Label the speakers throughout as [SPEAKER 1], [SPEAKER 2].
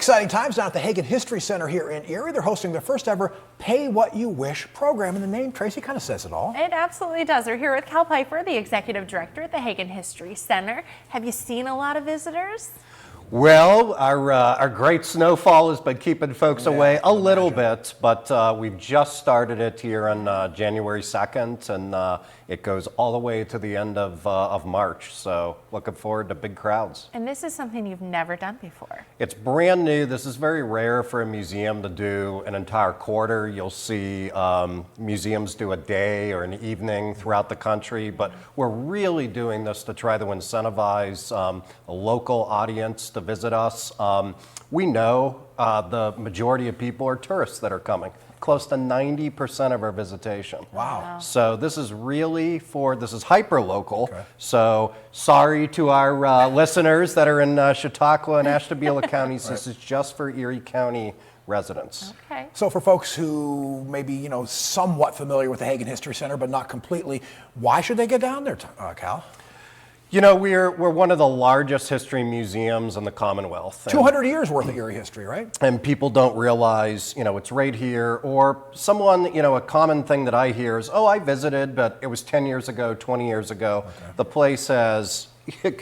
[SPEAKER 1] Exciting times down at the Hagen History Center here in Erie. They're hosting their first ever Pay What You Wish program, and the name, Tracy, kind of says it all.
[SPEAKER 2] It absolutely does. We're here with Cal Pifer, the Executive Director at the Hagen History Center. Have you seen a lot of visitors?
[SPEAKER 3] Well, our great snowfall has been keeping folks away a little bit, but we've just started it here on January 2nd, and it goes all the way to the end of March. So looking forward to big crowds.
[SPEAKER 2] And this is something you've never done before.
[SPEAKER 3] It's brand new. This is very rare for a museum to do an entire quarter. You'll see museums do a day or an evening throughout the country, but we're really doing this to try to incentivize a local audience to visit us. We know the majority of people are tourists that are coming. Close to 90% of our visitation.
[SPEAKER 1] Wow.
[SPEAKER 3] So this is really this is hyper local.
[SPEAKER 1] Okay.
[SPEAKER 3] So sorry to our listeners that are in Chautauqua and Ashtabula counties. This is just for Erie County residents.
[SPEAKER 2] Okay.
[SPEAKER 1] So for folks who may be, somewhat familiar with the Hagen History Center, but not completely, why should they get down there, Cal?
[SPEAKER 3] We're one of the largest history museums in the Commonwealth.
[SPEAKER 1] 200 years worth of Erie history, right?
[SPEAKER 3] And people don't realize, it's right here. Or someone, a common thing that I hear is, oh, I visited, but it was 10 years ago, 20 years ago. Okay. The place has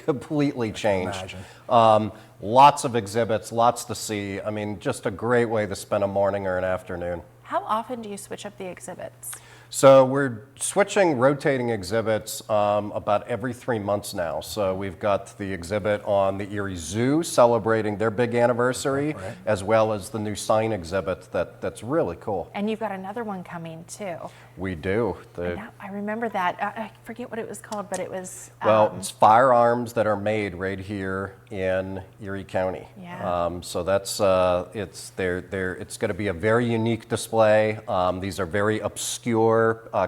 [SPEAKER 3] completely changed. Lots of exhibits, lots to see. I mean, just a great way to spend a morning or an afternoon.
[SPEAKER 2] How often do you switch up the exhibits?
[SPEAKER 3] So we're rotating exhibits about every 3 months now. So we've got the exhibit on the Erie Zoo celebrating their big anniversary, as well as the new sign exhibit that's really cool.
[SPEAKER 2] And you've got another one coming too.
[SPEAKER 3] We do.
[SPEAKER 2] I remember that. I forget what it was called, but it was...
[SPEAKER 3] Well, it's firearms that are made right here in Erie County.
[SPEAKER 2] Yeah.
[SPEAKER 3] So that's it's going to be a very unique display. These are very obscure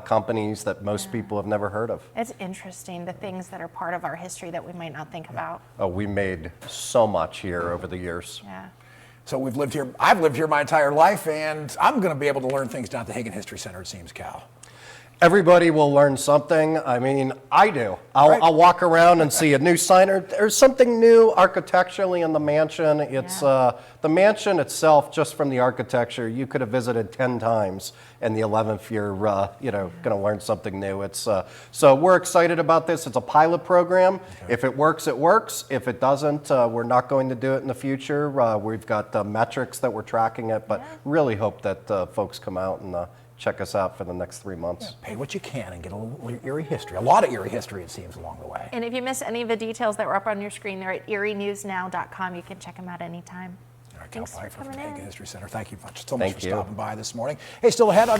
[SPEAKER 3] companies that most people have never heard of.
[SPEAKER 2] It's interesting, the things that are part of our history that we might not think about.
[SPEAKER 3] Oh, we made so much here over the years.
[SPEAKER 1] Yeah. So we've lived here, I've lived here my entire life, and I'm going to be able to learn things down at the Hagen History Center, it seems, Cal.
[SPEAKER 3] Everybody will learn something. I mean, I do. I'll walk around and see a new sign, or there's something new architecturally in the mansion. It's the mansion itself, just from the architecture, you could have visited 10 times, and the 11th you're going to learn something new. It's so we're excited about this. It's a pilot program. Okay. If it works, it works. If it doesn't, we're not going to do it in the future. We've got metrics that we're tracking it, but really hope that folks come out and check us out for the next 3 months.
[SPEAKER 1] Yeah, pay what you can and get a little Erie history. A lot of Erie history, it seems, along the way.
[SPEAKER 2] And if you missed any of the details that were up on your screen, they're at erienewsnow.com. You can check them out anytime.
[SPEAKER 1] All right, Cal Pifer from the Hagen History Center. Thank you so much
[SPEAKER 3] Thank
[SPEAKER 1] for
[SPEAKER 3] you.
[SPEAKER 1] stopping by this morning. Hey, still ahead on